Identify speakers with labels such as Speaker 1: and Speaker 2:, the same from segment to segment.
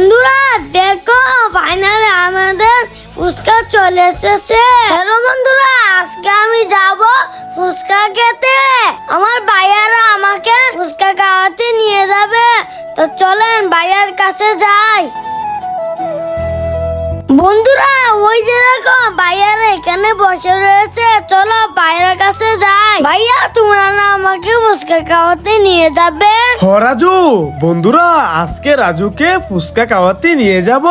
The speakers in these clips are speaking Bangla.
Speaker 1: বন্ধুরা দেখো ফাইনালি আমাদের ফুচকা চলে এসেছে। হ্যালো বন্ধুরা, আজকে আমি যাব ফুচকা খেতে। আমার ভাইয়ারা আমাকে ফুচকা খাওয়াতে নিয়ে যাবে, তো চলেন ভাইয়ার কাছে যাই। বন্ধুরা ওই যে দেখো ভাইয়ারা এখানে বসে রয়েছে, চলো ভাইয়ার কাছে যাই। ভাইয়া তোমরা না আমাকে ফুচকা খাওয়াতে নিয়ে যাবে?
Speaker 2: রাজু, বন্ধুরা আজকে রাজুকে ফুচকা খাওয়াতে নিয়ে যাব।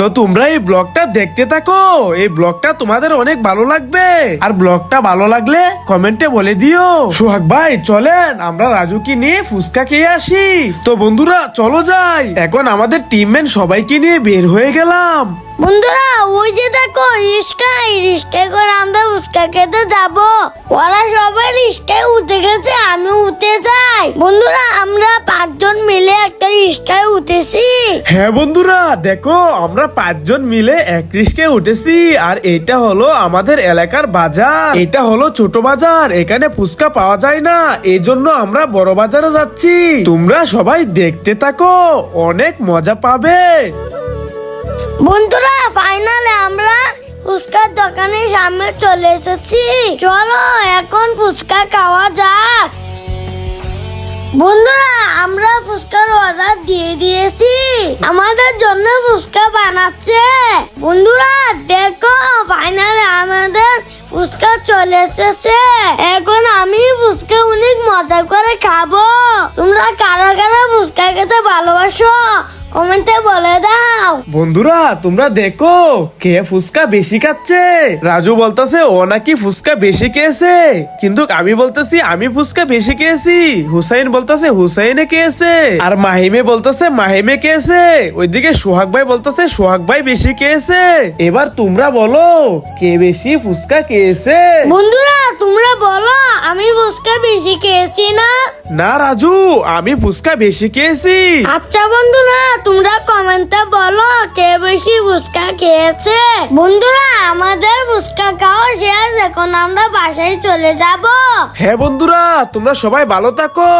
Speaker 2: তো তোমরা এই ব্লগটা দেখতে থাকো, এই ব্লগটা তোমাদের অনেক ভালো লাগবে। আর ব্লগটা ভালো লাগলে কমেন্টে বলে দিও। সোহাগ ভাই চলেন আমরা রাজুকে নিয়ে ফুচকা খেয়ে আসি। তো বন্ধুরা চলো যাই, এখন আমাদের টিমমেট সবাইকে নিয়ে বের হয়ে গেলাম।
Speaker 1: বন্ধুরা ওই যে দেখো রিস্কায় করে আমরা ফুচকা খেতে যাব। ওরা সবাই রিস্কায় উঠে গেছে, আমি উঠে যাই। বন্ধুরা আমরা 5 জন মিলে একটা রিস্কায় উঠেছি।
Speaker 2: হ্যাঁ বন্ধুরা দেখো, আমরা 5 জন মিলে এক রিস্কায় উঠেছি। আর এটা হলো আমাদের এলাকার বাজার, এটা হলো ছোট বাজার, এখানে ফুচকা পাওয়া যায় না, এই জন্য আমরা বড় বাজারে যাচ্ছি। তোমরা সবাই দেখতে থাকো, অনেক মজা পাবে।
Speaker 1: বন্ধুরা ফাইনালি আমরা ফুচকার দোকানের সামনে চলে এসেছি, চলো এখন ফুচকা খাওয়া যাক। বন্ধুরা আমরা ফুচকার অর্ডার দিয়ে দিয়েছি, আমাদের জন্য ফুচকা বানাচ্ছে। বন্ধুরা দেখো ফাইনালি আমাদের ফুচকা চলে এসেছে, এখন আমি ফুচকা অনেক মজা করে খাবো। তোমরা কারা কারা ফুচকা খেতে ভালোবাসো কমেন্টে বলে দাও।
Speaker 2: বন্ধুরা তোমরা দেখো কে ফুচকা বেশি খাচ্ছে। রাজু বলতেছে ও নাকি ফুচকা বেশি খেয়েছে, কিন্তু আমি বলতেছি আমি ফুচকা বেশি খেয়েছি। হুসাইন বলতেছে হুসাইনে খেয়েছে, আর মাহিমে বলতেছে মাহিমে খেয়েছে। ওইদিকে সোহাগ ভাই বলতেছে সোহাগ ভাই বেশি খেয়েছে। এবার তোমরা বলো কে বেশি ফুচকা খেয়েছে।
Speaker 1: বন্ধুরা তোমরা বলো আমি ফুচকা বেশি খেয়েছি না?
Speaker 2: না রাজু, আমি ফুচকা বেশি খেয়েছি।
Speaker 1: আচ্ছা বন্ধুরা তোমরা কমেন্টে বলো কে বেশি ফুচকা খেয়েছে। বন্ধুরা আমাদের ফুচকা খাওয়া শেষ, এখন আমরা বাসায় চলে যাব।
Speaker 2: হ্যাঁ বন্ধুরা তোমরা সবাই ভালো থাকো।